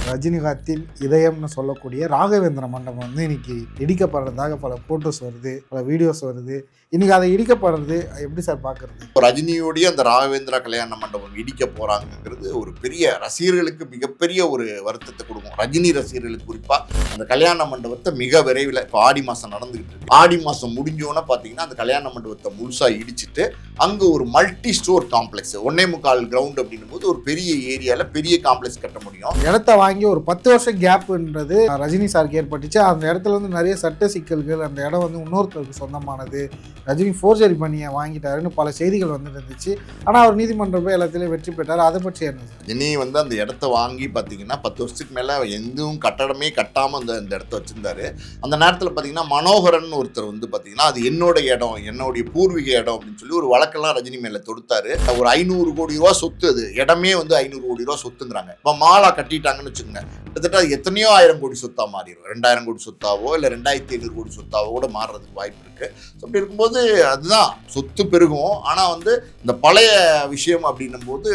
ரஜினிகாந்தின் இதயம்னு சொல்லக்கூடிய ராகவேந்திர மண்டபம் வந்து இன்னைக்கு இடிக்கப்படுறதாக பல போட்டோஸ் வருது, பல வீடியோஸ் வருது. இன்னைக்கு அதை இடிக்கப்படுறது எப்படி சார் பார்க்கறது? ரஜினியோடைய அந்த ராகவேந்திரா கல்யாண மண்டபம் இடிக்க போறாங்கிறது ஒரு பெரிய ரசிகர்களுக்கு மிகப்பெரிய ஒரு வருத்தத்தை கொடுக்கும். ரஜினி ரசிகர்களுக்கு குறிப்பா அந்த கல்யாண மண்டபத்தை மிக விரைவில் இப்போ ஆடி மாசம் நடந்துகிட்டு இருக்கு. ஆடி மாசம் முடிஞ்சோன்னா பார்த்தீங்கன்னா அந்த கல்யாண மண்டபத்தை முழுசா இடிச்சிட்டு அங்கே ஒரு மல்டி ஸ்டோர் காம்ப்ளெக்ஸ் 1.25 கிரவுண்ட் அப்படின்னும் போது ஒரு பெரிய ஏரியாவில் பெரிய காம்ப்ளெக்ஸ் கட்ட முடியும். இடத்த வாங்கி ஒரு 10 வருஷம் கேப்ன்றது ரஜினி சாருக்கு ஏற்பட்டுச்சு. அந்த இடத்துல வந்து நிறைய சட்ட சிக்கல்கள், அந்த இடம் வந்து இன்னொருத்தருக்கு சொந்தமானது, ரஜினி ஃபோர்ஜரி பண்ணியை வாங்கிட்டாருன்னு பல செய்திகள் வந்துட்டு இருந்துச்சு. ஆனால் அவர் நீதிமன்றம் போய் எல்லாத்திலையும் வெற்றி பெற்றார். அதை பற்றி என்ன சார்? ரஜினி வந்து அந்த இடத்த வாங்கி பார்த்தீங்கன்னா 10 வருஷத்துக்கு மேலே எதுவும் கட்டடமே கட்டாமல் அந்த இடத்த வச்சுருந்தாரு. அந்த நேரத்தில் பார்த்தீங்கன்னா மனோகரன் ஒருத்தர் வந்து பார்த்தீங்கன்னா அது என்னோட இடம், என்னுடைய பூர்வீக இடம் அப்படின்னு சொல்லி ஒரு வழக்கெல்லாம் ரஜினி மேலே தொடுத்தாரு. ஒரு 500 கோடி ரூபா சொத்து, அது இடமே வந்து 500 கோடி ரூபா சொத்துங்கிறாங்க. இப்போ மாலா கட்டிட்டாங்கன்னு வச்சுக்கோங்க, கிட்டத்தட்ட எத்தனையோ 1000 கோடி சொத்தா மாறிடும். 2000 கோடி சொத்தாவோ இல்லை 2500 கோடி சொத்தாவோ கூட மாறுறதுக்கு வாய்ப்பு இருக்கு. அப்படி இருக்கும்போது அதுதான் சொத்து பெருகும். ஆனால் வந்து இந்த பழைய விஷயம் அப்படின்னும் போது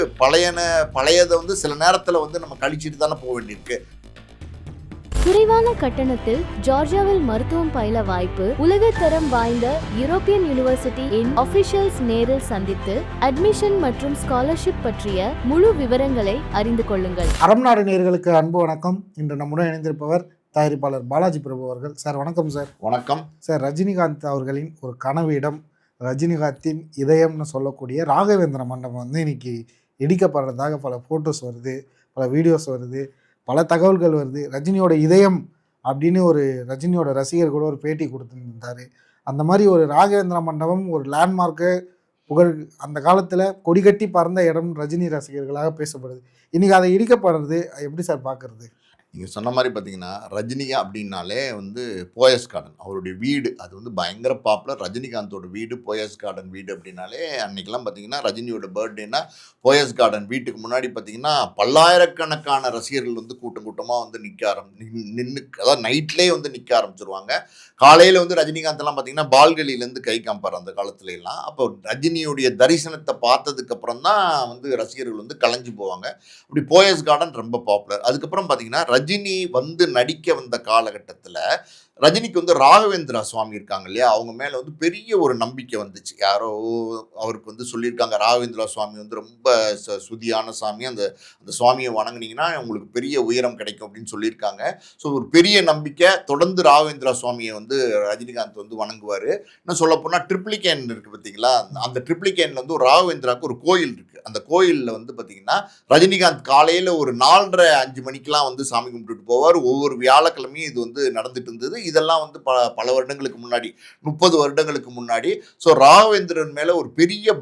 பழையதை வந்து சில நேரத்தில் வந்து நம்ம கழிச்சிட்டு தானே போக வேண்டியிருக்கு. குறைவான கட்டணத்தில் ஜார்ஜியாவில் மருத்துவம் பயில வாய்ப்பு. உலகத்தரம் வாய்ந்த யூரோப்பியன் யூனிவர்சிட்டி இன் ஆஃபிஷியல்ஸ் நேரில் சந்தித்து அட்மிஷன் மற்றும் ஸ்காலர்ஷிப் பற்றிய முழு விவரங்களை அறிந்து கொள்ளுங்கள். அறம் நாடு நேயர்களுக்கு அன்பு வணக்கம். இன்று நம்முடன் இணைந்திருப்பவர் தயாரிப்பாளர் பாலாஜி பிரபு அவர்கள். சார் வணக்கம். சார் வணக்கம். சார், ரஜினிகாந்த் அவர்களின் ஒரு கனவு இடம், ரஜினிகாந்தின் இதயம்னு சொல்லக்கூடிய ராகவேந்திர மண்டபம் வந்து இன்னைக்கு இடிக்கப்படுறதாக பல ஃபோட்டோஸ் வருது, பல வீடியோஸ் வருது, பல தகவல்கள் வருது. ரஜினியோட இதயம் அப்படின்னு ஒரு ரஜினியோட ரசிகர் கூட ஒரு பேட்டி கொடுத்துருந்தாரு. அந்த மாதிரி ஒரு ராகவேந்திர மண்டபம் ஒரு லேண்ட்மார்க்கு புகழ், அந்த காலத்தில் கொடிகட்டி பறந்த இடம் ரஜினி ரசிகர்களாக பேசப்படுது. இன்றைக்கி அதை இடிக்கப்படுறது எப்படி சார் பார்க்குறது? நீங்கள் சொன்ன மாதிரி பார்த்தீங்கன்னா ரஜினிகா அப்படின்னாலே வந்து போயஸ் கார்டன் அவருடைய வீடு, அது வந்து பயங்கர பாப்புலர். ரஜினிகாந்தோட வீடு போயஸ் கார்டன் வீடு அப்படின்னாலே அன்றைக்கெல்லாம் பார்த்தீங்கன்னா ரஜினியோட பர்த்டேனா போயஸ் கார்டன் வீட்டுக்கு முன்னாடி பார்த்தீங்கன்னா பல்லாயிரக்கணக்கான ரசிகர்கள் வந்து கூட்டம் கூட்டமாக வந்து நின்று அதாவது நைட்லேயே வந்து நிற்க ஆரம்பிச்சிருவாங்க. காலையில் வந்து ரஜினிகாந்தெல்லாம் பார்த்தீங்கன்னா பால்கனிலேருந்து கை காமிப்பார் அந்த காலத்துல எல்லாம். அப்போ ரஜினியுடைய தரிசனத்தை பார்த்ததுக்கப்புறம் தான் வந்து ரசிகர்கள் வந்து கலைஞ்சு போவாங்க. அப்படி போயஸ் கார்டன் ரொம்ப பாப்புலர். அதுக்கப்புறம் பார்த்தீங்கன்னா ரஜினி வந்து நடிக்க வந்த காலகட்டத்தில் ரஜினிக்கு வந்து ராகவேந்திரா சுவாமி இருக்காங்க இல்லையா, அவங்க மேலே வந்து பெரிய ஒரு நம்பிக்கை வந்துச்சு. யாரோ அவருக்கு வந்து சொல்லியிருக்காங்க, ராகவேந்திரா சுவாமி வந்து ரொம்ப சுதியான சாமி, அந்த சுவாமியை வணங்குனீங்கன்னா உங்களுக்கு பெரிய உயரம் கிடைக்கும் அப்படின்னு சொல்லியிருக்காங்க. ஸோ ஒரு பெரிய நம்பிக்கை. தொடர்ந்து ராகவேந்திரா சுவாமியை வந்து ரஜினிகாந்த் வந்து வணங்குவார். இன்னும் சொல்லப்போனால் ட்ரிப்ளிகேன் இருக்குது பார்த்தீங்களா, அந்த ட்ரிப்ளிகேனில் வந்து ஒரு ராகவேந்திராவுக்கு ஒரு கோயில் இருக்குது. அந்த கோயிலில் வந்து பார்த்தீங்கன்னா ரஜினிகாந்த் காலையில் ஒரு 4:30-5 மணிக்கெலாம் வந்து சாமி கும்பிட்டுட்டு போவார். ஒவ்வொரு வியாழக்கிழமையும் இது வந்து நடந்துட்டு இருந்தது. இதெல்லாம் வந்து பல வருடங்களுக்கு முன்னாடி, 30 வருடங்களுக்கு முன்னாடி. ஸோ ராகவேந்திரன் மேலே ஒரு பெரிய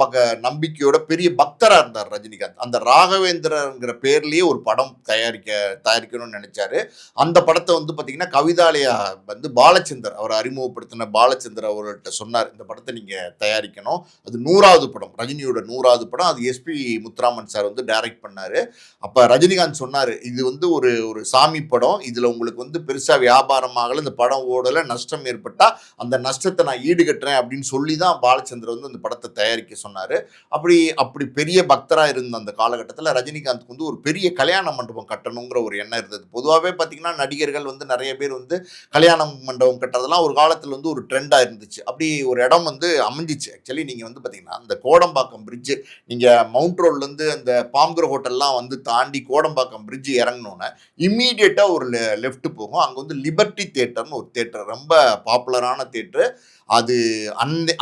நம்பிக்கையோட பெரிய பக்தராக இருந்தார் ரஜினிகாந்த். அந்த ராகவேந்திரங்கிற பேர்லேயே ஒரு படம் தயாரிக்கணும்னு நினைச்சாரு. அந்த படத்தை வந்து பார்த்தீங்கன்னா கவிதாலயா வந்து பாலச்சந்தர் அவர் அறிமுகப்படுத்தின பாலச்சந்தர் அவர்கிட்ட சொன்னார், இந்த படத்தை நீங்கள் தயாரிக்கணும், அது 100வது படம், ரஜினியோட 100வது படம். அது எஸ்பி முத்துராமன் சார் வந்து டைரக்ட் பண்ணார். அப்போ ரஜினிகாந்த் சொன்னார், இது வந்து ஒரு சாமி படம், இதில் உங்களுக்கு வந்து பெருசாக வியாபாரமாகல, இந்த படம் ஓடலை, நஷ்டம் ஏற்பட்டால் அந்த நஷ்டத்தை நான் ஈடுகட்டுறேன் அப்படின்னு சொல்லி தான் பாலச்சந்தர் வந்து அந்த படத்தை தயாரிக்க சொன்னார். அப்படி பெரிய பக்தராக இருந்த அந்த காலகட்டத்தில் ரஜினிகாந்துக்கு வந்து ஒரு பெரிய கல்யாண மண்டபம் கட்டணுங்கிற ஒரு எண்ணம் இருந்தது. பொதுவாகவே பார்த்தீங்கன்னா நடிகர்கள் வந்து நிறைய பேர் வந்து கல்யாண மண்டபம் கட்டுறதெல்லாம் ஒரு காலத்தில் வந்து ஒரு ட்ரெண்டாக இருந்துச்சு. அப்படி ஒரு இடம் வந்து அமைஞ்சிச்சு. ஆக்சுவலி நீங்கள் வந்து பார்த்தீங்கன்னா அந்த கோடம்பாக்கம் பிரிட்ஜு, நீங்கள் மவுண்ட் ரோட்லேருந்து அந்த பாம்கர் ஹோட்டல்லாம் வந்து தாண்டி கோடம்பாக்கம் பிரிட்ஜு இறங்கினோன்னே இம்மீடியட்டாக ஒரு லெஃப்ட் போகும். அங்கே வந்து லிபர்ட்டி தியேட்டர்னு ஒரு தியேட்டர், ரொம்ப பாப்புலரான தியேட்டரு. அது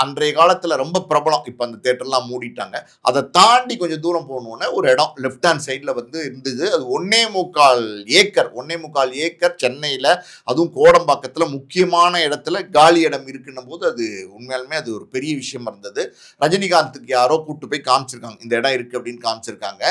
அன்றைய காலத்தில் ரொம்ப பிரபலம். இப்போ அந்த தியேட்டர்லாம் மூடிட்டாங்க. அதை தாண்டி கொஞ்சம் தூரம் போகணுன்னே ஒரு இடம் லெஃப்ட் ஹேண்ட் சைடில் வந்து இருந்தது. அது 1.25 ஏக்கர் சென்னையில், அதுவும் கோடம்பாக்கத்தில் முக்கியமான இடத்துல காலி இடம் இருக்குன்னும் போது அது உண்மையாலுமே அது ஒரு பெரிய விஷயம் இருந்தது. ரஜினிகாந்துக்கு யாரோ கூப்பிட்டு போய் காமிச்சிருக்காங்க, இந்த இடம் இருக்குது அப்படின்னு காமிச்சிருக்காங்க.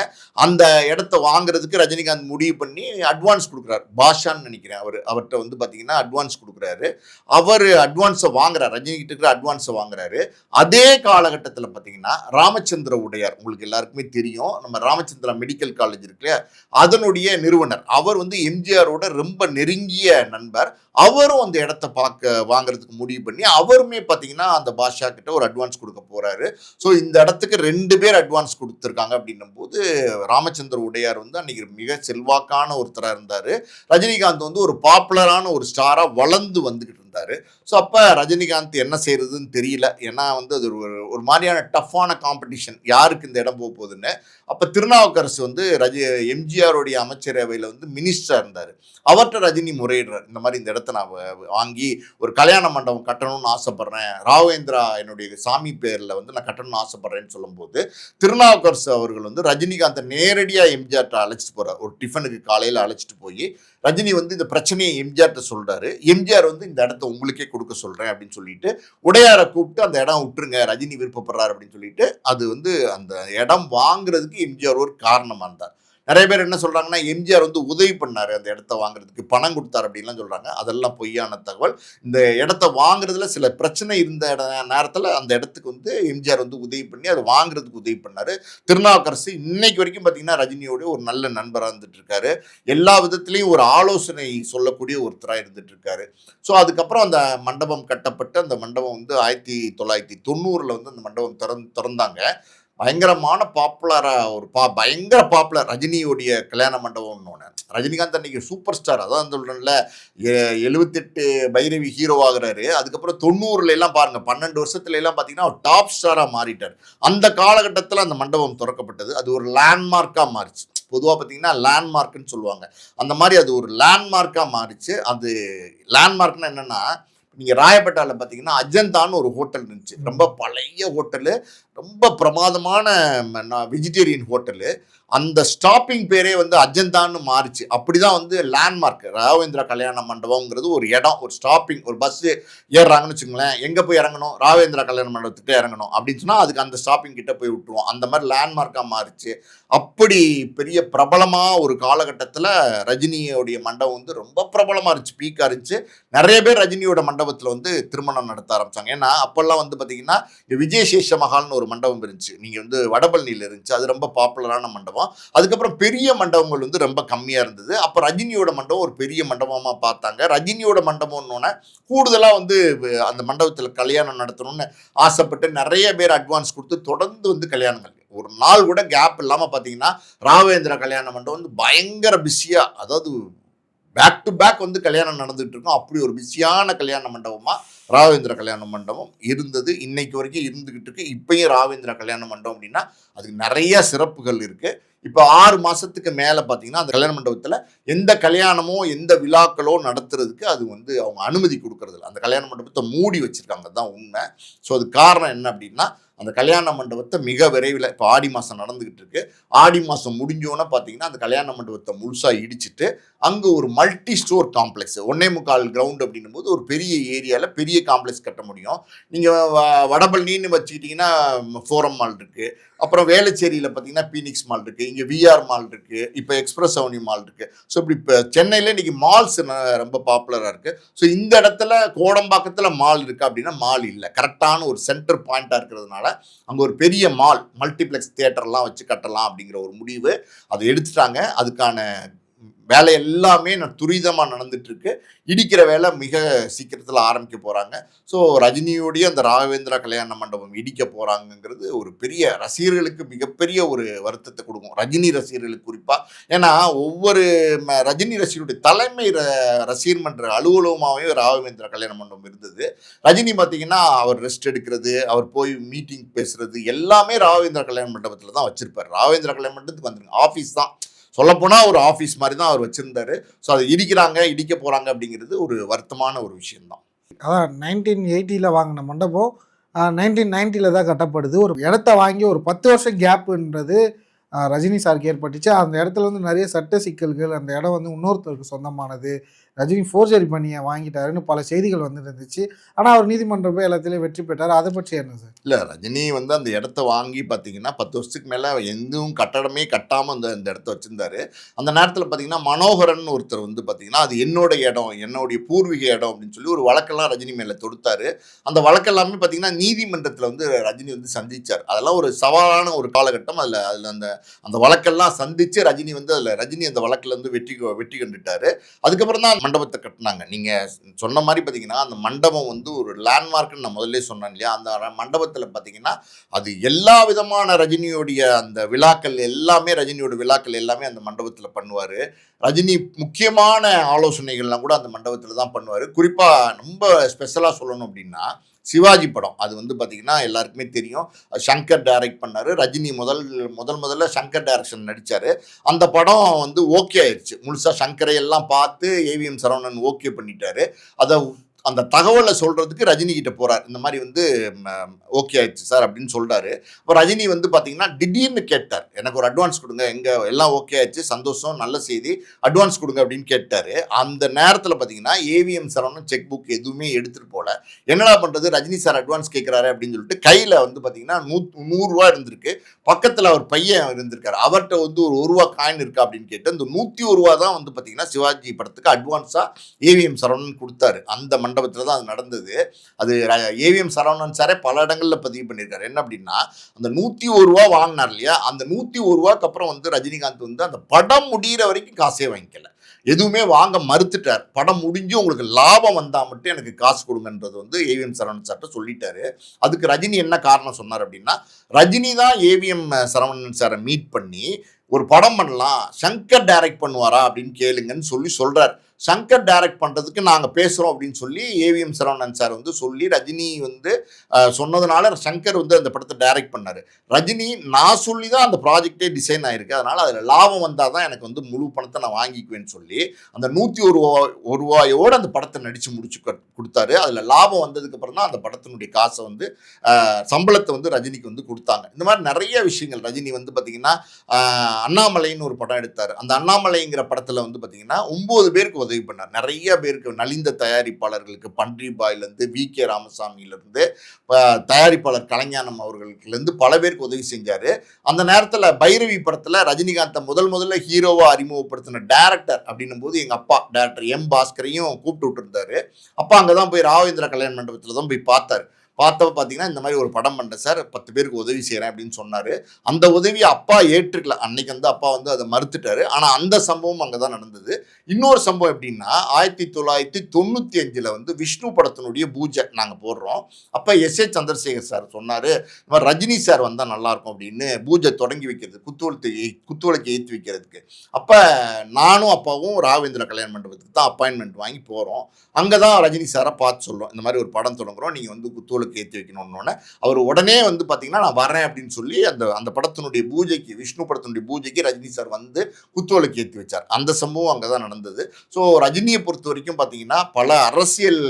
அந்த இடத்த வாங்குறதுக்கு ரஜினிகாந்த் முடிவு பண்ணி அட்வான்ஸ் கொடுக்குறாரு. பாஷான்னு நினைக்கிறேன் அவர்கிட்ட வந்து பார்த்தீங்கன்னா அட்வான்ஸ் கொடுக்குறாரு. அவர் அட்வான்ஸை வாங்குறாரு. ரஜினி கிட்ட இருக்கிற அட்வான்ஸை வாங்குறாரு. அதே காலகட்டத்தில் பார்த்தீங்கன்னா ராமச்சந்திர உடையார், உங்களுக்கு எல்லாருக்குமே தெரியும், நம்ம ராமச்சந்திரா மெடிக்கல் காலேஜ் இருக்கு இல்லையா, அதனுடைய நிறுவனர். அவர் வந்து எம்ஜிஆரோட ரொம்ப நெருங்கிய நண்பர். அவரும் அந்த இடத்த வாங்குறதுக்கு முடிவு பண்ணி அவருமே பார்த்தீங்கன்னா அந்த பாஷா கிட்ட ஒரு அட்வான்ஸ் கொடுக்க போறாரு. ஸோ இந்த இடத்துக்கு 2 பேர் அட்வான்ஸ் கொடுத்துருக்காங்க. அப்படின்னும் போது ராமச்சந்திர உடையார் வந்து அன்னைக்கு மிக செல்வாக்கான ஒருத்தராக இருந்தார். ரஜினிகாந்த் வந்து ஒரு பாப்புலரான ஒரு ஸ்டாராக வளர்ந்து வந்துகிட்டு இருந்தார். ஸோ அப்போ ரஜினிகாந்த் என்ன செய்யறதுன்னு தெரியல. ஏன்னா வந்து அது ஒரு மாதிரியான டஃப்பான காம்படிஷன், யாருக்கு இந்த இடம் போக போகுதுன்னு. அப்போ திருநாவுக்கரசு வந்து எம்ஜிஆருடைய அமைச்சரவையில் வந்து மினிஸ்டராக இருந்தார். அவர்கிட்ட ரஜினி முறையிடுறார், இந்த மாதிரி இந்த இடத்த நான் வாங்கி ஒரு கல்யாண மண்டபம் கட்டணும்னு ஆசைப்படுறேன், ராகவேந்திரா என்னுடைய சாமி பேரில் வந்து நான் கட்டணும்னு ஆசைப்படுறேன்னு சொல்லும்போது திருநாவுக்கரசு அவர்கள் வந்து ரஜினிகாந்தை நேரடியாக எம்ஜிஆர்ட்ட அழைச்சிட்டு போகிறார். ஒரு டிஃபனுக்கு காலையில் அழைச்சிட்டு போய் ரஜினி வந்து இந்த பிரச்சனையை எம்ஜிஆர்ட்ட சொல்கிறாரு. எம்ஜிஆர் வந்து இந்த இடத்த உங்களுக்கே கொடுக்க சொல்கிறேன் அப்படின்னு சொல்லிட்டு உடையாரை கூப்பிட்டு அந்த இடம் விட்டுருங்க, ரஜினி விருப்பப்படுறாரு அப்படின்னு சொல்லிட்டு அது வந்து அந்த இடம் வாங்குறதுக்கு எம்ஜிஆர் ஒரு காரணமாக இருந்தார். நிறைய பேர் என்ன சொல்றாங்கன்னா, எம்ஜிஆர் வந்து உதவி பண்ணாரு அந்த இடத்த வாங்குறதுக்கு, பணம் கொடுத்தாரு அப்படின்லாம் சொல்றாங்க. அதெல்லாம் பொய்யான தகவல். இந்த இடத்த வாங்குறதுல சில பிரச்சனை இருந்த நேரத்தில் அந்த இடத்துக்கு வந்து எம்ஜிஆர் வந்து உதவி பண்ணி அதை வாங்குறதுக்கு உதவி பண்ணாரு. திருநாவுக்கரசு இன்னைக்கு வரைக்கும் பார்த்தீங்கன்னா ரஜினியோட ஒரு நல்ல நண்பராக இருந்துட்டு இருக்காரு. எல்லா விதத்திலையும் ஒரு ஆலோசனை சொல்லக்கூடிய ஒருத்தராக இருந்துட்டு இருக்காரு. ஸோ அதுக்கப்புறம் அந்த மண்டபம் கட்டப்பட்டு அந்த மண்டபம் வந்து 1990 வந்து அந்த மண்டபம் திறந்தாங்க. பயங்கரமான பாப்புலரா ஒரு பயங்கர பாப்புலர் ரஜினியோடைய கல்யாண மண்டபம்னு ஒன்று. ரஜினிகாந்த் அன்னைக்கு சூப்பர் ஸ்டார், அதான் சொல்றேன்ல, 78 பைரவி ஹீரோ ஆகுறாரு. அதுக்கப்புறம் 90 எல்லாம் பாருங்க, 12 வருஷத்துல எல்லாம் பார்த்தீங்கன்னா ஒரு டாப் ஸ்டாரா மாறிட்டார். அந்த காலகட்டத்தில் அந்த மண்டபம் திறக்கப்பட்டது. அது ஒரு லேண்ட்மார்க்கா மாறிச்சு. பொதுவாக பார்த்தீங்கன்னா லேண்ட்மார்க்னு சொல்லுவாங்க, அந்த மாதிரி அது ஒரு லேண்ட்மார்க்கா மாறிச்சு. அது லேண்ட்மார்க்னா என்னன்னா, நீங்க ராயப்பேட்டால பார்த்தீங்கன்னா அஜந்தான்னு ஒரு ஹோட்டல் இருந்துச்சு. ரொம்ப பழைய ஹோட்டலு, ரொம்ப பிரமாதமான வெஜிடேரியன் ஹோட்டலு. அந்த ஸ்டாப்பிங் பேரே வந்து அஜந்தான்னு மாறிச்சு. அப்படிதான் வந்து லேண்ட்மார்க் ராகவேந்திரா கல்யாண மண்டபம்ங்கிறது ஒரு இடம், ஒரு ஸ்டாப்பிங். ஒரு பஸ் ஏறுறாங்கன்னு வச்சுங்களேன், எங்கே போய் இறங்கணும், ராகவேந்திரா கல்யாண மண்டபத்துக்கு இறங்கணும் அப்படின்னு சொன்னால் அதுக்கு அந்த ஸ்டாப்பிங் கிட்ட போய் விட்டுருவோம். அந்த மாதிரி லேண்ட்மார்க்காக மாறிச்சு. அப்படி பெரிய பிரபலமாக ஒரு காலகட்டத்தில் ரஜினியோடைய மண்டபம் வந்து ரொம்ப பிரபலமாக இருந்துச்சு, பீக்காக இருந்துச்சு. நிறைய பேர் ரஜினியோட மண்டபத்தில் வந்து திருமணம் நடத்த ஆரம்பித்தாங்க. ஏன்னா அப்போல்லாம் வந்து பார்த்தீங்கன்னா விஜயசேஷ மகால்னு ஒரு மண்டபம் இருந்துச்சு, நீங்கள் வந்து வடபழனியில் இருந்துச்சு. அது ரொம்ப பாப்புலரான மண்டபம். அதுக்கப்புறம் பெரிய மண்டபங்கள் வந்து ரொம்ப கம்மியாக இருந்தது. அப்போ ரஜினியோட மண்டபம் ஒரு பெரிய மண்டபமாக பார்த்தாங்க. ரஜினியோட மண்டபம்னு கூடுதலாக வந்து அந்த மண்டபத்தில் கல்யாணம் நடத்தணும்னு ஆசைப்பட்டு நிறைய பேர் அட்வான்ஸ் கொடுத்து தொடர்ந்து வந்து கல்யாணங்கள், ஒரு நாள் கூட கேப் இல்லாமல் பார்த்தீங்கன்னா ராகவேந்திரா கல்யாண மண்டபம் வந்து பயங்கர பிஸியாக, அதாவது பேக் டு பேக் வந்து கல்யாணம் நடந்துகிட்டு இருக்கும். அப்படி ஒரு பிஸியான கல்யாண மண்டபமாக ராகவேந்திரா கல்யாண மண்டபம் இருந்தது. இன்னைக்கு வரைக்கும் இருந்துகிட்டு இருக்கு. இப்பயும் ராகவேந்திரா கல்யாண மண்டபம் அப்படின்னா அதுக்கு நிறைய சிறப்புகள் இருக்கு. இப்போ 6 மாசத்துக்கு மேலே பார்த்தீங்கன்னா அந்த கல்யாண மண்டபத்தில் எந்த கல்யாணமோ எந்த விழாக்களோ நடத்துறதுக்கு அது வந்து அவங்க அனுமதி கொடுக்கறதில்ல. அந்த கல்யாண மண்டபத்தை மூடி வச்சிருக்காங்க, தான் உண்மை. ஸோ அது காரணம் என்ன அப்படின்னா, அந்த கல்யாண மண்டபத்தை மிக விரைவில், இப்போ ஆடி மாதம் நடந்துகிட்டு இருக்கு, ஆடி மாதம் முடிஞ்சோன்னே பார்த்தீங்கன்னா அந்த கல்யாண மண்டபத்தை முழுசாக இடிச்சிட்டு அங்கே ஒரு மல்டி ஸ்டோர் காம்ப்ளெக்ஸ் 1.25 கிரவுண்ட் அப்படின்னும் போது ஒரு பெரிய ஏரியாவில் பெரிய காம்ப்ளெக்ஸ் கட்ட முடியும். நீங்கள் வடபழனின்னு வச்சுக்கிட்டிங்கன்னா ஃபோரம் மால் இருக்குது, அப்புறம் வேளச்சேரியில் பார்த்தீங்கன்னா பீனிக்ஸ் மால் இருக்குது, இங்கே விஆர் மால் இருக்குது, இப்போ எக்ஸ்பிரஸ் அவென்யூ மால் இருக்குது. ஸோ இப்படி இப்போ சென்னையில் இன்றைக்கி மால்ஸ் ரொம்ப பாப்புலராக இருக்குது. ஸோ இந்த இடத்துல கோடம்பாக்கத்தில் மால் இருக்குது அப்படின்னா மால் இல்லை, கரெக்டான ஒரு சென்டர் பாயிண்ட்டாக இருக்கிறதுனால அங்கே ஒரு பெரிய மால் மல்டிப்ளெக்ஸ் தியேட்டர்லாம் வச்சு கட்டலாம் அப்படிங்கிற ஒரு முடிவு அதை எடுத்துட்டாங்க. அதுக்கான வேலை எல்லாமே துரிதமாக நடந்துட்டு இருக்கு. இடிக்கிற வேலை மிக சீக்கிரத்தில் ஆரம்பிக்க போகிறாங்க. ஸோ ரஜினியோடைய அந்த ராகவேந்திரா கல்யாண மண்டபம் இடிக்க போகிறாங்கங்கிறது ஒரு பெரிய ரசிகர்களுக்கு மிகப்பெரிய ஒரு வருத்தத்தை கொடுக்கும், ரஜினி ரசிகர்களுக்கு குறிப்பாக. ஏன்னா ஒவ்வொரு ரஜினி ரசிகருடைய தலைமை ரசிகர் மன்ற அலுவலகமாகவே ராகவேந்திரா கல்யாண மண்டபம் இருந்தது. ரஜினி பார்த்தீங்கன்னா அவர் ரெஸ்ட் எடுக்கிறது, அவர் போய் மீட்டிங் பேசுறது எல்லாமே ராகவேந்திரா கல்யாண மண்டபத்தில் தான் வச்சிருப்பார். ராகவேந்திரா கல்யாண மண்டபத்துக்கு வந்துருங்க, ஆஃபீஸ் தான் சொல்லப்போனால், ஒரு ஆஃபீஸ் மாதிரி தான் அவர் வச்சுருந்தாரு. ஸோ அதை இடிக்க போகிறாங்க அப்படிங்கிறது ஒரு வருத்தமான ஒரு விஷயம்தான். அதான் 1980 வாங்கின மண்டபம் 1990 தான் கட்டப்படுது. ஒரு இடத்த வாங்கி ஒரு 10 வருஷம் கேப்புன்றது ரஜினி சாருக்கு ஏற்பட்டுச்சு. அந்த இடத்துல வந்து நிறைய சட்ட சிக்கல்கள், அந்த இடம் வந்து இன்னொருத்தருக்கு சொந்தமானது, ரஜினி ஃபோர்ஜரி பண்ணி வாங்கிட்டாருன்னு பல செய்திகள் வந்துட்டு இருந்துச்சு. ஆனால் அவர் நீதிமன்றம் போய் எல்லாத்துலேயும் வெற்றி பெற்றார். அதை பற்றி என்ன சார்? இல்லை, ரஜினி வந்து அந்த இடத்த வாங்கி பார்த்தீங்கன்னா 10 வருஷத்துக்கு மேலே எதுவும் கட்டடமே கட்டாமல் அந்த இடத்த வச்சுருந்தாரு. அந்த நேரத்தில் பார்த்தீங்கன்னா மனோகரன் ஒருத்தர் வந்து பார்த்தீங்கன்னா அது என்னோட இடம், என்னுடைய பூர்வீக இடம் அப்படின்னு சொல்லி ஒரு வழக்கெல்லாம் ரஜினி மேலே தொடுத்தாரு. அந்த வழக்கெல்லாமே பார்த்தீங்கன்னா நீதிமன்றத்தில் வந்து ரஜினி வந்து சந்திச்சார். அதெல்லாம் ஒரு சவாலான ஒரு காலகட்டம். அதில் அந்த அந்த வழக்கெல்லாம் சந்தித்து ரஜினி வந்து ரஜினி அந்த வழக்கில் வந்து வெற்றி கண்டுட்டாரு. அதுக்கப்புறம் தான் மண்டபத்தை கட்டினாங்க. நீங்கள் சொன்ன மாதிரி பார்த்தீங்கன்னா அந்த மண்டபம் வந்து ஒரு லேண்ட்மார்க்னு நான் முதல்ல சொன்னேன் இல்லையா, அந்த மண்டபத்தில் பார்த்தீங்கன்னா அது எல்லா விதமான ரஜினியோடைய அந்த விழாக்கள் எல்லாமே, ரஜினியோட விழாக்கள் எல்லாமே அந்த மண்டபத்தில் பண்ணுவார். ரஜினி முக்கியமான ஆலோசனைகள்லாம் கூட அந்த மண்டபத்தில் தான் பண்ணுவார். குறிப்பாக ரொம்ப ஸ்பெஷலாக சொல்லணும் அப்படின்னா சிவாஜி படம், அது வந்து பார்த்தீங்கன்னா எல்லாருக்குமே தெரியும். சங்கர் டைரக்ட் பண்ணார். ரஜினி முதல்ல சங்கர் டைரக்ஷன் நடித்தார். அந்த படம் வந்து ஓகே ஆயிடுச்சு. முழுசாக சங்கரை எல்லாம் பார்த்து ஏவிஎம் சரவணன் ஓகே பண்ணிட்டாரு. அதை அந்த தகவலை சொல்கிறதுக்கு ரஜினி கிட்ட போகிறார். இந்த மாதிரி வந்து ஓகே ஆயிடுச்சு சார் அப்படின்னு சொல்கிறாரு. இப்போ ரஜினி வந்து பார்த்தீங்கன்னா திடீர்னு கேட்டார், எனக்கு ஒரு அட்வான்ஸ் கொடுங்க, எல்லாம் ஓகே ஆயிடுச்சு, சந்தோஷம், நல்ல செய்தி, அட்வான்ஸ் கொடுங்க அப்படின்னு கேட்டார். அந்த நேரத்தில் பார்த்தீங்கன்னா ஏவிஎம் சரவணன் செக் புக் எதுவுமே எடுத்துகிட்டு போகல. என்னடா பண்ணுறது, ரஜினி சார் அட்வான்ஸ் கேட்குறாரு அப்படின்னு சொல்லிட்டு கையில் வந்து பார்த்தீங்கன்னா 100 ரூபா இருந்திருக்கு. பக்கத்தில் அவர் பையன் இருந்திருக்காரு. அவர்கிட்ட வந்து ஒரு ரூபா காயின் இருக்கா அப்படின்னு கேட்டு அந்த 101 ரூபா தான் வந்து பார்த்தீங்கன்னா சிவாஜி படத்துக்கு அட்வான்ஸாக ஏவிஎம் சரவணன் கொடுத்தாரு. அந்த மண்டபத்தில் தான் அது நடந்தது. அது ஏவிஎம் சரவணன் சாரே பல இடங்களில் பதிவு பண்ணியிருக்காரு. என்ன அப்படின்னா அந்த 101 ரூபா வாங்கினார் இல்லையா, அந்த 101 ரூபாய்க்கு அப்புறம் வந்து ரஜினிகாந்த் வந்து அந்த படம் முடிகிற வரைக்கும் காசே வாங்கிக்கல, எதுவுமே வாங்க மறுத்துட்டார். படம் முடிஞ்சு உங்களுக்கு லாபம் வந்தால் மட்டும் எனக்கு காசு கொடுங்கன்றது வந்து ஏவிஎம் சரவணன் சார்ட்ட சொல்லிட்டாரு. அதுக்கு ரஜினி என்ன காரணம் சொன்னார் அப்படின்னா, ரஜினி தான் ஏவிஎம் சரவணன் சாரை மீட் பண்ணி ஒரு படம் பண்ணலாம், சங்கர் டைரக்ட் பண்ணுவாரா அப்படின்னு கேளுங்கன்னு சொல்றார். சங்கர் டைரக்ட் பண்ணுறதுக்கு நாங்கள் பேசுகிறோம் அப்படின்னு சொல்லி ஏவிஎம் சரவணன் சார் வந்து சொல்லி ரஜினி வந்து சொன்னதுனால சங்கர் வந்து அந்த படத்தை டைரக்ட் பண்ணார். ரஜினி நான் சொல்லி தான் அந்த ப்ராஜெக்டே டிசைன் ஆகிருக்கு, அதனால் அதில் லாபம் வந்தால் தான் எனக்கு வந்து முழு பணத்தை நான் வாங்கிக்குவேன்னு சொல்லி அந்த 101 ரூபாயோடு அந்த படத்தை நடித்து முடிச்சு கொடுத்தாரு. அதில் லாபம் வந்ததுக்கப்புறம் தான் அந்த படத்தினுடைய காசை வந்து சம்பளத்தை வந்து ரஜினிக்கு வந்து கொடுத்தாங்க. இந்த மாதிரி நிறைய விஷயங்கள். ரஜினி வந்து பார்த்திங்கன்னா அண்ணாமலைன்னு ஒரு படம் எடுத்தார். அந்த அண்ணாமலைங்கிற படத்தில் வந்து பார்த்திங்கன்னா 9 பேருக்கு உதவி பண்ணார். நிறைய பேருக்கு, நலிந்த தயாரிப்பாளர்களுக்கு, பன்றி பாயிலிருந்து வி.கே. ராமசாமியிலிருந்து தயாரிப்பாளர் கலைஞானம் அவர்களுக்கு பல பேருக்கு உதவி செஞ்சார். அந்த நேரத்தில் பைரவி படத்தில் ரஜினிகாந்தை முதல்ல ஹீரோவாக அறிமுகப்படுத்தின டைரக்டர் அப்படின்னும் போது எங்கள் அப்பா டைரக்டர் எம் பாஸ்கரையும் கூப்பிட்டு விட்டுருந்தாரு. அப்பா அங்கே தான் போய் ராவேந்திர கல்யாண மண்டபத்தில் தான் போய் பார்த்தார். பார்த்தப்ப பார்த்தீங்கன்னா இந்த மாதிரி ஒரு படம் பண்ணுறேன் சார், 10 பேருக்கு உதவி செய்கிறேன் அப்படின்னு சொன்னார். அந்த உதவியை அப்பா ஏற்றுக்கல. அன்னைக்கு வந்து அப்பா வந்து அதை மறுத்துட்டாரு. ஆனால் அந்த சம்பவம் அங்கே தான் நடந்தது. இன்னொரு சம்பவம் எப்படின்னா 1995 வந்து விஷ்ணு படத்தினுடைய பூஜை நாங்கள் போடுறோம். அப்போ எஸ்.ஏ. சந்திரசேகர் சார் சொன்னார், இந்த மாதிரி ரஜினி சார் வந்தால் நல்லாயிருக்கும் அப்படின்னு பூஜை தொடங்கி வைக்கிறது, குத்துவிளக்கு ஏற்றி வைக்கிறதுக்கு. அப்போ நானும் அப்பாவும் ராவேந்திர கல்யாண மண்டபத்துக்கு தான் அப்பாயின்மெண்ட் வாங்கி போகிறோம். அங்கே தான் ரஜினி சாரை பார்த்து சொல்கிறோம், இந்த மாதிரி ஒரு படம் தொடங்குறோம், நீங்கள் வந்து குத்துவிளக்கு ஏற்றி வைக்கணும்னு. அவர் உடனே வந்து பார்த்தீங்கன்னா நான் வரேன் அப்படின்னு சொல்லி அந்த படத்தினுடைய பூஜைக்கு, விஷ்ணு படத்தினுடைய பூஜைக்கு ரஜினி சார் வந்து குத்துவிளக்கு ஏற்றி வச்சார். அந்த சம்பவம் அங்கே தான் நடந்தது. ஸோ ரஜினியை பொறுத்த வரைக்கும் பார்த்தீங்கன்னா பல அரசியல்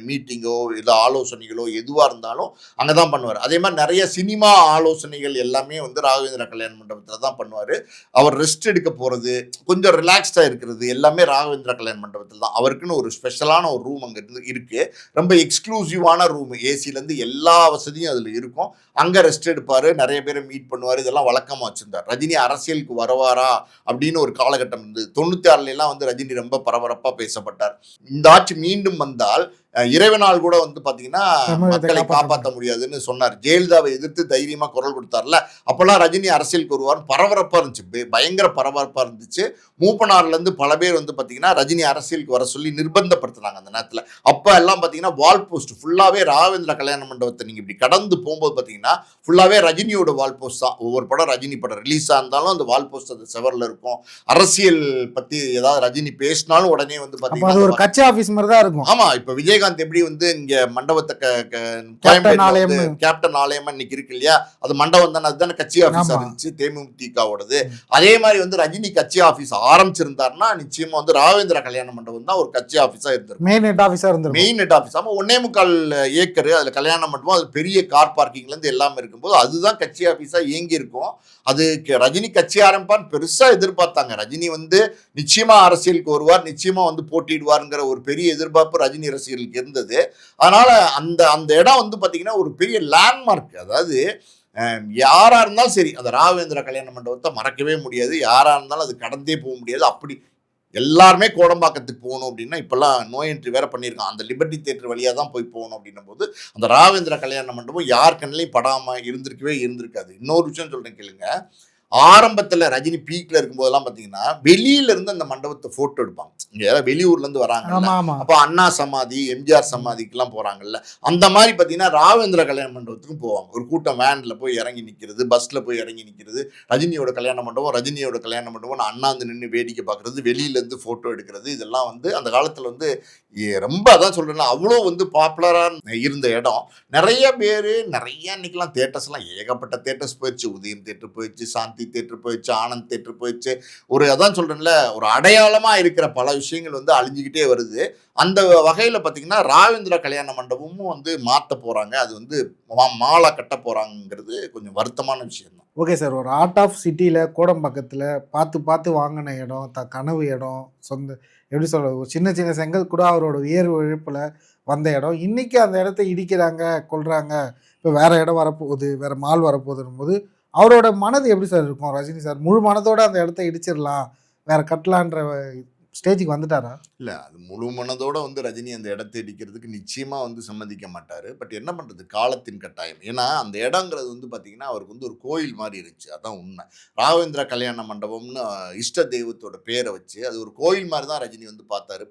மீட்டிங்கோ இல்லை ஆலோசனைகளோ எதுவாக இருந்தாலும் அங்கே தான் பண்ணுவார். அதே மாதிரி நிறைய சினிமா ஆலோசனைகள் எல்லாமே வந்து ராகவேந்திர கல்யாண மண்டபத்தில் தான் பண்ணுவார். அவர் ரெஸ்ட் எடுக்க போகிறது, கொஞ்சம் ரிலாக்ஸ்டாக இருக்கிறது எல்லாமே ராகவேந்திர கல்யாண மண்டபத்தில் தான். அவருக்குன்னு ஒரு ஸ்பெஷலான ஒரு ரூம் அங்கே இருக்குது. ரொம்ப எக்ஸ்க்ளூசிவான ரூம், ஏசிலேருந்து எல்லா வசதியும் அதில் இருக்கும். அங்கே ரெஸ்ட் எடுப்பார், நிறைய பேரை மீட் பண்ணுவார். இதெல்லாம் வழக்கமாக வச்சுருந்தார். ரஜினி அரசியலுக்கு வருவாரா அப்படின்னு ஒரு காலகட்டம் இருந்தது. 96 வந்து ரஜினி ரொம்ப பரபரப்பாக பேசப்பட்டார். இந்த ஆட்சி மீண்டும் வந்தால் இறைவனால் கூட வந்து பார்த்தீங்கன்னா மக்களை காப்பாற்ற முடியாதுன்னு சொன்னார். ஜெயலலிதாவை எதிர்த்து தைரியமாக குரல் கொடுத்தார்ல, அப்போல்லாம் ரஜினி அரசியலுக்கு வருவார். பரபரப்பாக இருந்துச்சு, பயங்கர பரபரப்பாக இருந்துச்சு. மூப்பனார்லேருந்து பல பேர் வந்து பார்த்தீங்கன்னா ரஜினி அரசியலுக்கு வர சொல்லி நிர்பந்தப்படுத்தினாங்க அந்த நேரத்தில். அப்போ எல்லாம் பார்த்தீங்கன்னா வால் போஸ்ட் ஃபுல்லாகவே ராவேந்திர கல்யாண மண்டபத்தை நீங்கள் இப்படி கடந்து போகும்போது பார்த்தீங்கன்னா ஃபுல்லாகவே ரஜினியோட வால் போஸ்ட் தான். ஒவ்வொரு படம் ரஜினி படம் ரிலீஸாக இருந்தாலும் அந்த வால் போஸ்ட் அந்த செவரில் இருக்கும். அரசியல் பற்றி ஏதாவது ரஜினி பேசினாலும் உடனே வந்து பார்த்தீங்கன்னா ஒரு கட்சி ஆஃபீஸ் மாதிரி தான் இருக்கும். ஆமாம், இப்போ விஜயகாந்த் ரஜினிகாந்த் எப்படி வந்து இங்க மண்டபத்தை கேப்டன் ஆலயம்னு. கேப்டன் ஆலயமா இன்னைக்கு இருக்கு இல்லையா, அது மண்டபம் தானே, அதுதானே கட்சி ஆபீஸா ஆமா. இருந்துச்சு தேமுதிகவோடது. அதே மாதிரி வந்து ரஜினி கட்சி ஆபீஸ் ஆரம்பிச்சிருந்தாருன்னா நிச்சயமா வந்து ராகவேந்திரா கல்யாண மண்டபம் தான் ஒரு கட்சி ஆபீஸா இருந்திருக்கும், மெயின் ஹெட் ஆஃபீஸாக இருந்திருக்கும். Main head office. ஆமா, 1.25 ஏக்கர் அதுல கல்யாண மண்டபம், அது பெரிய கார் பார்க்கிங்ல இருந்து எல்லாமே இருக்கும்போது அதுதான் கட்சி ஆபீஸா இயங்கி இருக்கும். அது ரஜினி கட்சி ஆரம்பிப்பான்னு பெருசா எதிர்பார்த்தாங்க. ரஜினி வந்து நிச்சயமா அரசியலுக்கு வருவார், நிச்சயமா வந்து போட்டியிடுவாருங்கிற ஒரு பெரிய எதிர்பார்ப்பு ரஜினி ரசிகர்களுக்கு இருந்தது. அதனால அந்த அந்த இடம் வந்து பாத்தீங்கன்னா ஒரு பெரிய லேண்ட்மார்க். அதாவது யாரா இருந்தாலும் சரி அந்த ராகவேந்திரா கல்யாண மண்டபத்தை மறக்கவே முடியாது, யாரா இருந்தாலும் அது கடந்தே போக முடியாது. அப்படி எல்லாருமே கோடம்பாக்கத்துக்கு போகணும் அப்படின்னா இப்பெல்லாம் நோ என்ட்ரி வேற பண்ணியிருக்கான், அந்த லிபர்ட்டி தியேட்டர் வழியா தான் போய் போகணும் அப்படின்னும் போது அந்த ராகவேந்திரா கல்யாண மண்டபம் யார் கண்ணிலையும் படாம இருந்திருக்காது. இன்னொரு விஷயம் சொல்றேன் கேளுங்க, ஆரம்பத்துல ரஜினி பீக்ல இருக்கும்போதெல்லாம் பாத்தீங்கன்னா வெளியில இருந்து அந்த மண்டபத்தை போட்டோ எடுப்பாங்க. இங்க யாராவது வெளியூர்ல இருந்து வராங்க, ஆமா ஆமா. அப்போ அண்ணா சமாதி, எம்ஜிஆர் சமாதிக்கு எல்லாம் போறாங்கல்ல, அந்த மாதிரி பாத்தீங்கன்னா ராகவேந்திரா கல்யாண மண்டபத்துக்கும் போவாங்க. ஒரு கூட்டம் வேன்ல போய் இறங்கி நிக்கிறது, பஸ்ல போய் இறங்கி நிக்கிறது, ரஜினியோட கல்யாண மண்டபம், ரஜினியோட கல்யாண மண்டபம் அண்ணாந்து நின்று வேடிக்கை பார்க்கறது, வெளியில இருந்து போட்டோ எடுக்கிறது, இதெல்லாம் வந்து அந்த காலத்துல வந்து ரொம்ப அதான் சொல்றேன், அவ்வளோ வந்து பாப்புலரா இருந்த இடம். நிறைய பேர் நிறைய இன்னைக்கெல்லாம் தேட்டர்ஸ் எல்லாம் ஏகப்பட்ட தேட்டர்ஸ் போயிடுச்சு. உதயம் தேட்டர் போயிடுச்சு, சாந்தி தேட்டர் போயிடுச்சு, ஆனந்த் தேட்டர் போயிடுச்சு. ஒரு அதான் சொல்றேன்ல, ஒரு அடையாளமா இருக்கிற பல விஷயங்கள் வந்து அழிஞ்சுக்கிட்டே வருது. அந்த வகையில பாத்தீங்கன்னா ராகவேந்திரா கல்யாண மண்டபமும் வந்து மாத்த போறாங்க, அது வந்து மாலா கட்ட போறாங்கிறது கொஞ்சம் வருத்தமான விஷயம் தான். ஓகே சார், ஒரு ஆர்ட் ஆஃப் சிட்டியில் கோடம்பாக்கத்தில் பார்த்து பார்த்து வாங்கின இடம், கனவு இடம், சொந்த எப்படி சொல்கிறது, ஒரு சின்ன சின்ன செங்கல் கூட அவரோட உயர் உழைப்பில் வந்த இடம், இன்றைக்கி அந்த இடத்த இடிக்கிறாங்க, கொள்கிறாங்க, இப்போ வேறு இடம் வரப்போகுது, வேறு மால் வரப்போகுதுன்னும் போது அவரோட மனது எப்படி சார் இருக்கும்? ரஜினி சார் முழு மனதோடு அந்த இடத்த இடிச்சிடலாம், வேறு கட்டலான்ற ஸ்டேஜுக்கு வந்துட்டாரா? இல்லை, அது முழு மனதோட வந்து ரஜினி அந்த இடத்தை இடிக்கிறதுக்கு நிச்சயமாக வந்து சம்மதிக்க மாட்டார். பட் என்ன பண்ணுறது, காலத்தின் கட்டாயம். ஏன்னா அந்த இடங்கிறது வந்து பார்த்திங்கன்னா அவருக்கு வந்து ஒரு கோயில் மாதிரி இருந்துச்சு, அதான் உண்மை. ராகவேந்திரா கல்யாண மண்டபம்னு இஷ்ட தெய்வத்தோட பேரை வச்சு அது ஒரு கோயில் மாதிரி தான் ரஜினி வந்து பார்த்தாரு.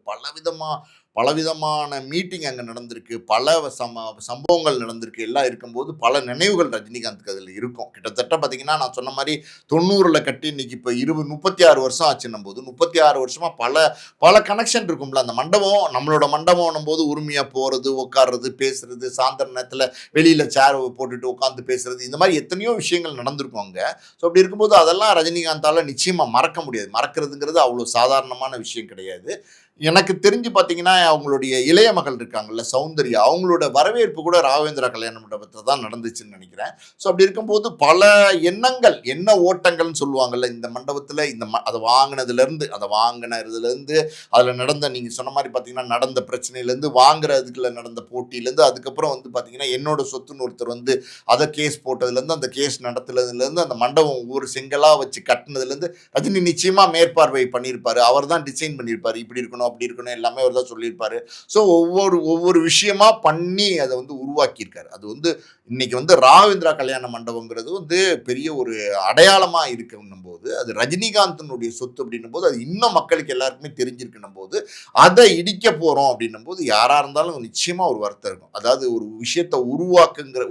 பலவிதமான மீட்டிங் அங்கே நடந்திருக்கு, பல சம்பவங்கள் நடந்திருக்கு. எல்லாம் இருக்கும்போது பல நினைவுகள் ரஜினிகாந்துக்கு அதில் இருக்கும். கிட்டத்தட்ட பார்த்தீங்கன்னா நான் சொன்ன மாதிரி 90ல் கட்டி இன்னைக்கு இப்போ 36 வருஷம் ஆச்சுன்னும் போது 36 வருஷமாக பல கனெக்ஷன் இருக்கும்ல. அந்த மண்டபம் நம்மளோட மண்டபம் போது உரிமையாக போகிறது, உட்காடுறது, பேசுறது, சாயந்தர நேரத்தில் வெளியில் சேர் போட்டுட்டு உட்காந்து பேசுறது, இந்த மாதிரி எத்தனையோ விஷயங்கள் நடந்திருக்கும் அங்கே. ஸோ அப்படி இருக்கும்போது அதெல்லாம் ரஜினிகாந்தால் நிச்சயமாக மறக்க முடியாது. மறக்கிறதுங்கிறது அவ்வளோ சாதாரணமான விஷயம் கிடையாது. எனக்கு தெரிஞ்சு பார்த்தீங்கன்னா அவங்களுடைய இளைய மகள் இருக்காங்கல்ல சௌந்தர்யா, அவங்களோட வரவேற்பு கூட ராகவேந்திரா கல்யாண மண்டபத்தில் தான் நடந்துச்சுன்னு நினைக்கிறேன். ஸோ அப்படி இருக்கும்போது பல எண்ணங்கள், என்ன ஓட்டங்கள்னு சொல்லுவாங்கல்ல இந்த மண்டபத்தில், அதை வாங்கினதுலேருந்து அதில் நடந்த நீங்கள் சொன்ன மாதிரி பார்த்தீங்கன்னா நடந்த பிரச்சனையிலேருந்து, வாங்குறதுக்குள்ள நடந்த போட்டியிலேருந்து, அதுக்கப்புறம் வந்து பார்த்தீங்கன்னா என்னோட சொத்துன்னு ஒருத்தர் வந்து அதை கேஸ் போட்டதுலேருந்து, அந்த கேஸ் நடத்துறதுலேருந்து, அந்த மண்டபம் ஒவ்வொரு செங்கலாக வச்சு கட்டினதுலேருந்து ரஜினி நிச்சயமாக மேற்பார்வை பண்ணியிருப்பார். அவர் தான் டிசைன் பண்ணியிருப்பார், இப்படி இருக்கணும் அப்படி இருக்கணும் எல்லாமே அவர் தான் சொல்லியிருப்பாரு. ஸோ ஒவ்வொரு விஷயமா பண்ணி அதை வந்து உருவாக்கியிருக்காரு. அது வந்து இன்னைக்கு வந்து ராகவேந்திரா கல்யாண மண்டபங்கிறது வந்து பெரிய ஒரு அடையாளமா இருக்குன்னும் போது, அது ரஜினிகாந்தனுடைய சொத்து அப்படின்னும் போது, அது இன்னும் மக்களுக்கு எல்லாருக்குமே தெரிஞ்சிருக்கணும் போது, அதை இடிக்க போறோம் அப்படின்னும் போது யாரா இருந்தாலும் நிச்சயமா ஒரு வருத்தம் இருக்கும். அதாவது ஒரு விஷயத்தை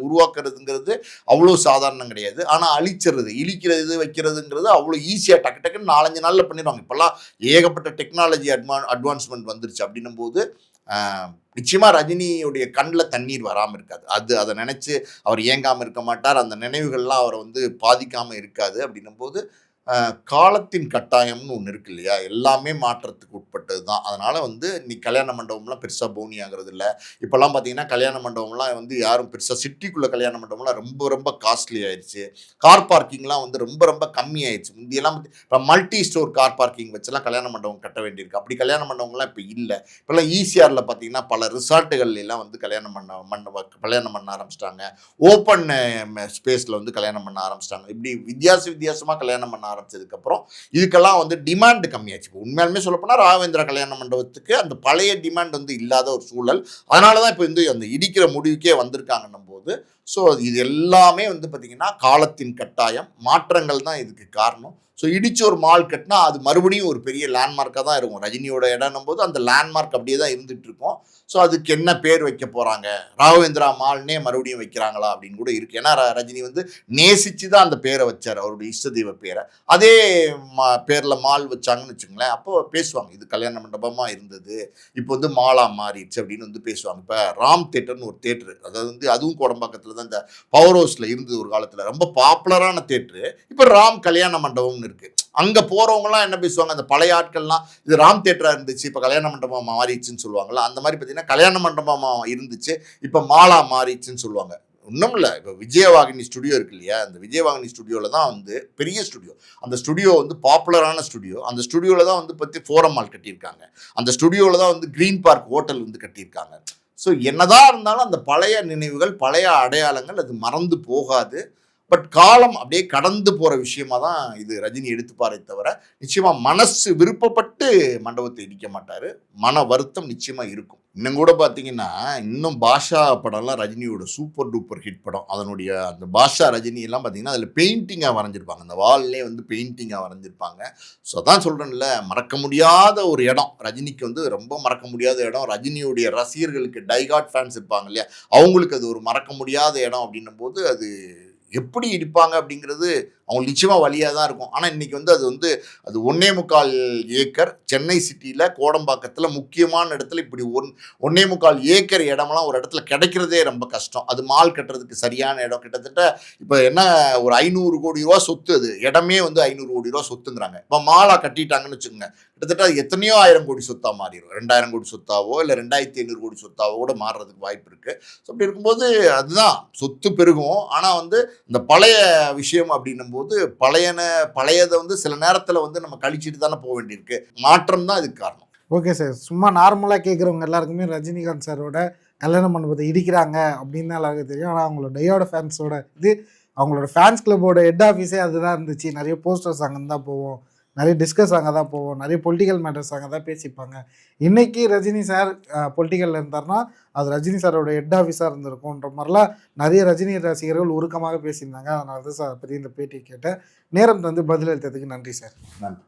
உருவாக்குறதுங்கிறது அவ்வளோ சாதாரணம் கிடையாது. ஆனா அழிச்சிறது, இழிக்கிறது, வைக்கிறதுங்கிறது அவ்வளோ ஈஸியா டக்குன்னு 4-5 நாள்ல பண்ணிடுவாங்க. இப்பெல்லாம் ஏகப்பட்ட டெக்னாலஜி அட்வான்ஸ்மெண்ட் வந்துருச்சு அப்படின்னும் போது நிச்சயமா ரஜினியுடைய கண்ணில் தண்ணீர் வராமல் இருக்காது. அதை நினைச்சு அவர் ஏங்காமல் இருக்க மாட்டார். அந்த நினைவுகள்லாம் அவரை வந்து பாதிக்காமல் இருக்காது. அப்படின்னும் போது காலத்தின் கட்டாயம்னு ஒன்று இருக்கு இல்லையா, எல்லாமே மாற்றத்துக்கு உட்பட்டது தான். அதனால் வந்து இன்னைக்கு கல்யாண மண்டபம்லாம் பெருசாக போனி ஆகிறது இல்லை. இப்போல்லாம் பார்த்தீங்கன்னா கல்யாண மண்டபம்லாம் வந்து யாரும் பெருசாக சிட்டிக்குள்ளே கல்யாண மண்டபம்லாம் ரொம்ப காஸ்ட்லி ஆயிடுச்சு. கார் பார்க்கிங்லாம் வந்து ரொம்ப கம்மி ஆயிடுச்சு. முந்தியெல்லாம் இப்போ மல்டி ஸ்டோர் கார் பார்க்கிங் வச்செல்லாம் கல்யாண மண்டபம் கட்ட வேண்டியிருக்கு. அப்படி கல்யாண மண்டபம்லாம் இப்போ இல்லை. இப்போல்லாம் ஈசிஆரில் பார்த்தீங்கன்னா பல ரிசார்ட்டுகள்லாம் வந்து கல்யாணம் பண்ண ஆரம்பிச்சிட்டாங்க. ஓப்பன் ஸ்பேஸில் வந்து கல்யாணம் பண்ண ஆரம்பிச்சிட்டாங்க. இப்படி வித்தியாசமாக கல்யாணம் பண்ண ஆரம்பிச்சதுக்கப்புறம் இதுக்கெல்லாம் வந்து டிமாண்ட் கம்மியாச்சு. உண்மையாலுமே சொல்லப்போனால் ராகவேந்திரா கல்யாண மண்டபத்துக்கு அந்த பழைய டிமாண்ட் வந்து இல்லாத ஒரு சூழல். அதனால தான் இப்போ வந்து அந்த இடிக்கிற முடிவுக்கே வந்திருக்காங்கன்னும் போது, ஸோ இது எல்லாமே வந்து பார்த்திங்கன்னா காலத்தின் கட்டாயம், மாற்றங்கள் தான் இதுக்கு காரணம். ஸோ இடிச்சு ஒரு மால் கட்டினா அது மறுபடியும் ஒரு பெரிய லேண்ட்மார்க்காக தான் இருக்கும். ரஜினியோட இடம்னும் போது அந்த லேண்ட்மார்க் அப்படியே தான் இருந்துகிட்டு இருக்கும். ஸோ அதுக்கு என்ன பேர் வைக்க போகிறாங்க, ராகவேந்திரா மால்னே மறுபடியும் வைக்கிறாங்களா அப்படின்னு கூட இருக்குது. ஏன்னா ரஜினி வந்து நேசித்து தான் அந்த பேரை வச்சார், அவருடைய இஷ்ட தெய்வ பேரை. அதே பேரில் மால் வச்சாங்கன்னு வச்சுங்களேன், அப்போ பேசுவாங்க இது கல்யாண மண்டபமாக இருந்தது, இப்போ வந்து மாலாக மாறிடுச்சு அப்படின்னு வந்து பேசுவாங்க. இப்போ ராம் தேட்டர்னு ஒரு தேட்டரு, அதாவது வந்து அதுவும் கோடம்பாக்கத்தில் தான் இந்த பவர் ஹவுஸில் இருந்தது ஒரு காலத்தில், ரொம்ப பாப்புலரான தேட்டரு. இப்போ ராம் கல்யாண மண்டபம்னு இருக்குது. அங்கே போகிறவங்களாம் என்ன பேசுவாங்க, அந்த பழைய ஆட்கள்லாம் இது ராம் தேட்டராக இருந்துச்சு இப்போ கல்யாண மண்டபமாக மாறிடுச்சுன்னு சொல்லுவாங்கள்ல, அந்த மாதிரி பார்த்தீங்கன்னா கல்யாண மண்டபமாக இருந்துச்சு இப்போ மாலா மாறிடுச்சுன்னு சொல்லுவாங்க. ஒன்றும் இல்லை, இப்போ விஜயவாகினி ஸ்டுடியோ இருக்கு இல்லையா, அந்த விஜயவாகினி ஸ்டுடியோவில் தான் வந்து பெரிய ஸ்டுடியோ, அந்த ஸ்டுடியோ வந்து பாப்புலரான ஸ்டுடியோ, அந்த ஸ்டுடியோவில் தான் வந்து பற்றி ஃபோரம் மால் கட்டியிருக்காங்க, அந்த ஸ்டுடியோவில் தான் வந்து க்ரீன் பார்க் ஹோட்டல் வந்து கட்டியிருக்காங்க. ஸோ என்னதான் இருந்தாலும் அந்த பழைய நினைவுகள், பழைய அடையாளங்கள் அது மறந்து போகாது. பட் காலம் அப்படியே கடந்து போகிற விஷயமா தான் இது ரஜினி எடுத்துப்பாரே தவிர, நிச்சயமாக மனசு விருப்பப்பட்டு மண்டபத்தை இடிக்க மாட்டார். மன வருத்தம் நிச்சயமாக இருக்கும். இன்னும் கூட பார்த்தீங்கன்னா, இன்னும் பாஷா படம்லாம் ரஜினியோட சூப்பர் டூப்பர் ஹிட் படம். அதனுடைய அந்த பாஷா ரஜினி எல்லாம் பார்த்தீங்கன்னா அதில் பெயிண்டிங்காக வரைஞ்சிருப்பாங்க, அந்த வால்லே வந்து பெயிண்டிங்காக வரைஞ்சிருப்பாங்க. ஸோ அதான் சொல்கிறேன்ல, மறக்க முடியாத ஒரு இடம் ரஜினிக்கு, வந்து ரொம்ப மறக்க முடியாத இடம். ரஜினியுடைய ரசிகர்களுக்கு, டைகாட் ஃபேன்ஸ் இருப்பாங்க இல்லையா, அவங்களுக்கு அது ஒரு மறக்க முடியாத இடம். அப்படின்னும் போது அது எப்படி இடிப்பாங்க அப்படிங்கிறது அவங்களுக்கு நிச்சயமாக வழியாக தான் இருக்கும். ஆனால் இன்றைக்கி வந்து அது 1.25 ஏக்கர் சென்னை சிட்டியில் கோடம்பாக்கத்தில் முக்கியமான இடத்துல இப்படி 1.25 ஏக்கர் இடமெல்லாம் ஒரு இடத்துல கிடைக்கிறதே ரொம்ப கஷ்டம். அது மால் கட்டுறதுக்கு சரியான இடம். கிட்டத்தட்ட இப்போ என்ன ஒரு 500 கோடி ரூபா சொத்து, அது இடமே வந்து 500 கோடி ரூபா சொத்துங்கிறாங்க. இப்போ மாலாக கட்டிட்டாங்கன்னு வச்சுக்கோங்க, கிட்டத்தட்ட அது எத்தனையோ 1000 கோடி சொத்தாக மாறிடும். 2000 கோடி சொத்தாவோ இல்லை 2500 கோடி சொத்தாவோ கூட மாறுறதுக்கு வாய்ப்பு இருக்குது. ஸோ அப்படி இருக்கும்போது அதுதான் சொத்து பெருகும். ஆனால் வந்து இந்த பழைய விஷயம் அப்படின்னும் போது பழையதை வந்து சில நேரத்தில் வந்து நம்ம கழிச்சிட்டு தானே போக வேண்டியிருக்கு. மாற்றம் தான் இதுக்கு காரணம். ஓகே சார், சும்மா நார்மலாக கேட்குறவங்க எல்லாருக்குமே ரஜினிகாந்த் சாரோட கல்யாண மண்டபத்தை இடிக்கிறாங்க அப்படின்னு தான் எல்லாருக்கும் தெரியும். ஆனால் அவங்களோட டையோட ஃபேன்ஸோட அவங்களோட ஃபேன்ஸ் கிளப்போட ஹெட் ஆஃபீஸே அதுதான் இருந்துச்சு. நிறைய போஸ்டர்ஸ் அங்கே தான் போவோம், நிறைய டிஸ்கஸ் அங்கே தான் போவோம், நிறைய பொலிட்டிக்கல் மேட்டர்ஸ் அங்கே தான் பேசிப்பாங்க. இன்றைக்கி ரஜினி சார் பொலிட்டிக்கலில் இருந்தார்னா அது ரஜினி சாரோட ஹெட் ஆஃபீஸாக இருந்திருக்கும்ன்ற மாதிரிலாம் நிறைய ரஜினி ரசிகர்கள் உருக்கமாக பேசியிருந்தாங்க. அதனால தான் சார் பற்றி இந்த பேட்டியை கேட்டேன். நேரம் தந்து பதிலளித்ததுக்கு நன்றி சார். நன்றி.